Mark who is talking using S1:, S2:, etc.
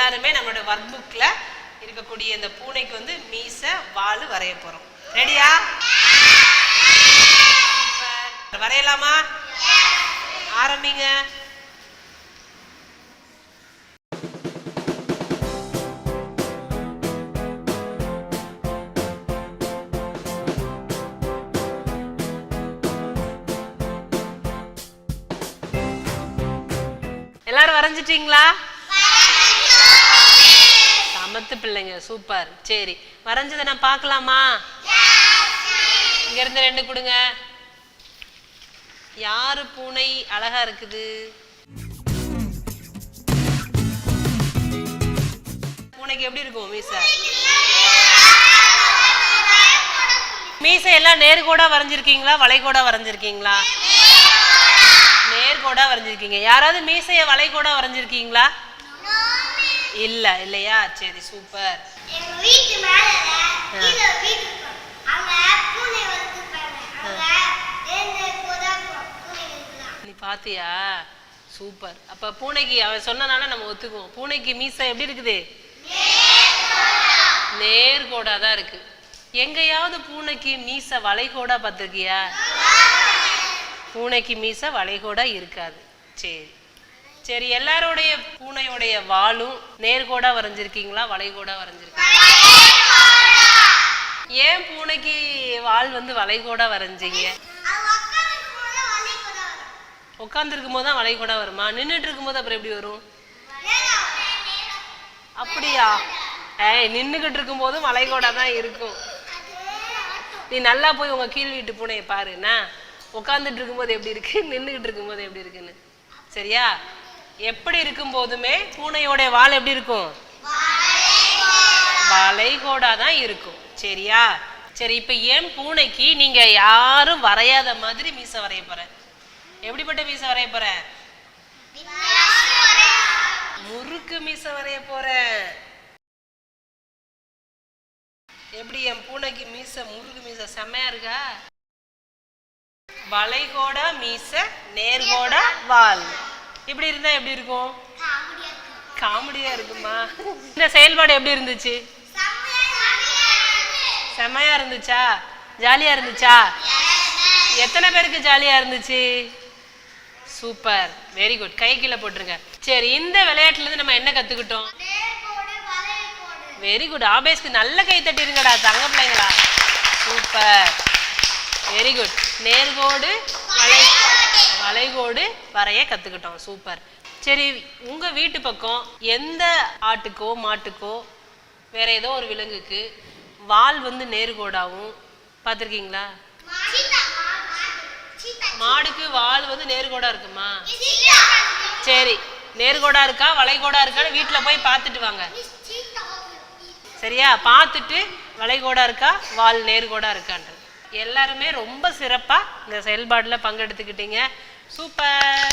S1: எல்லாருமே நம்மளோட ஒர்க் புக்ல இருக்கக்கூடிய இந்த பூனைக்கு வந்து மீசை வால் வரைய போறோம். ரெடியா? வரையலாமா? ஆரம்பிங்க. எல்லாரும் வரைஞ்சிட்டீங்களா? சமத்து பிள்ளைங்க, சூப்பர். சரி, வரைஞ்சதை நான் பார்க்கலாமா? இங்க இருந்து 2 கொடுங்க. யாரு பூனை அழகா இருக்குது? பூனைக்கு எப்படி இருக்கும் மீசை? மீசை எல்லாம் நேர்கோடா வரைஞ்சிருக்கீங்களா, வளைகோடா வரைஞ்சிருக்கீங்களா? நேர்கோடா வரைஞ்சிருக்கீங்க. யாராவது மீசைய வளைகோடா வரைஞ்சிருக்கீங்களா? இல்ல, இல்லையா? சரி, சூப்பர். நீ பாத்தியா? சூப்பர். அப்ப பூனைக்கு அவன் சொன்னனால நம்ம ஒத்துக்குவோம். பூனைக்கு மீசை எப்படி இருக்குது? நேர்கோடா தான் இருக்கு. எங்கயாவது பூனைக்கு மீசை வளைகோடா பார்த்திருக்கியா? பூனைக்கு மீசை வளைகோடா இருக்காது. சரி சரி, எல்லாரோடைய பூனையோடைய வாலும் நேர்கோடா வரைஞ்சிருக்கீங்களா, வளைகோடா வரைஞ்சிருக்கீங்களா? ஏன் பூனைக்கு வால் வந்து வளைகோடா வரைஞ்சீங்க? உட்கார்ந்து இருக்கும் போது தான் வளைகோடா வருமா? நின்றுட்டு இருக்கும் போது அப்புறம் எப்படி வரும்? அப்படியா? நின்றுகிட்டு இருக்கும் போதும் வளைகோடா தான் இருக்கும். நீ நல்லா போய் உங்க கீழ் வீட்டு பூனையை பாருன்னா, உட்காந்துட்டு இருக்கும்போது எப்படி இருக்கு, நின்றுகிட்டு இருக்கும்போது எப்படி இருக்குன்னு. சரியா? எப்படி இருக்கும் போதுமே பூனையோட வால் எப்படி இருக்கும்? வளைகோடா தான் இருக்கும். சரியா? சரி, இப்ப ஏன் பூனைக்கு நீங்க யாரும் வரையாத மாதிரி மீசை வரைய போற? எப்படிப்பட்ட மீசை வரைய போற? முறுக்கு மீசை வரைய போற. எப்படி என் பூனைக்கு மீசை முறுக்கு மீசை செம்மையா இருக்கா? வளைகோடா மீசை, நேர்கோடா வால். இப்படி இருந்தா எப்படி இருக்கும்? காமெடியா இருக்குமா? இந்த செயல்பாடு எப்படி இருந்துச்சு? செம்மையா இருந்துச்சா? ஜாலியா இருந்துச்சா? எத்தனை பேருக்கு ஜாலியா இருந்துச்சு? Super, very good. கை கீழே போட்டுருங்க. சரி, இந்த விளையாட்டுல இருந்து நம்ம என்ன கத்துக்கிட்டோம்? Very good. ஆபேஸ்க்கு நல்ல கை தட்டிருங்கடா தங்க பிள்ளைங்களா. Super, very good. நேர்கோடு வளைகோடு வரைய கத்துக்கிட்டோம். சூப்பர். சரி, உங்க வீட்டு பக்கம் எந்த ஆட்டுக்கோ மாட்டுக்கோ வேற ஏதோ ஒரு விலங்குக்கு வால் வந்து நேர்கோடாவும் பார்த்துருக்கீங்களா? மாடுக்கு வால் வந்து நேர்கோடா இருக்குமா? சரி, நேர்கோடா இருக்கா வளைகோடா இருக்கான்னு வீட்டுல போய் பார்த்துட்டு வாங்க. சரியா? பார்த்துட்டு வளைகோடா இருக்கா வால் நேர்கோடா இருக்கான்றது. எல்லாருமே ரொம்ப சிறப்பா இந்த செயல்பாடுல பங்கெடுத்துக்கிட்டீங்க. சூப்பர்.